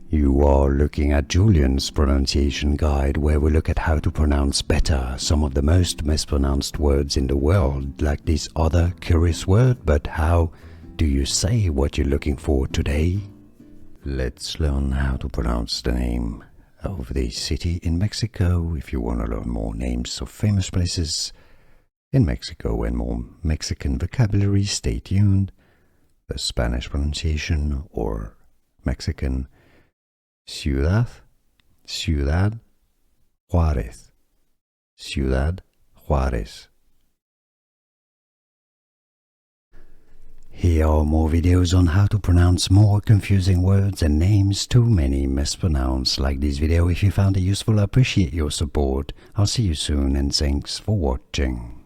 You are looking at Julian's pronunciation guide, where we look at how to pronounce better some of the most mispronounced words in the world, like this other curious word. But how do you say what you're looking for today? Let's learn how to pronounce the name of the city in Mexico. If you want to learn more names of famous places in Mexico and more Mexican vocabulary, stay tuned. The Spanish pronunciation or Mexican: Ciudad Juárez, Ciudad Juárez. Here are more videos on how to pronounce more confusing words and names too many mispronounced. Like this video if you found it useful. I appreciate your support. I'll see you soon and thanks for watching.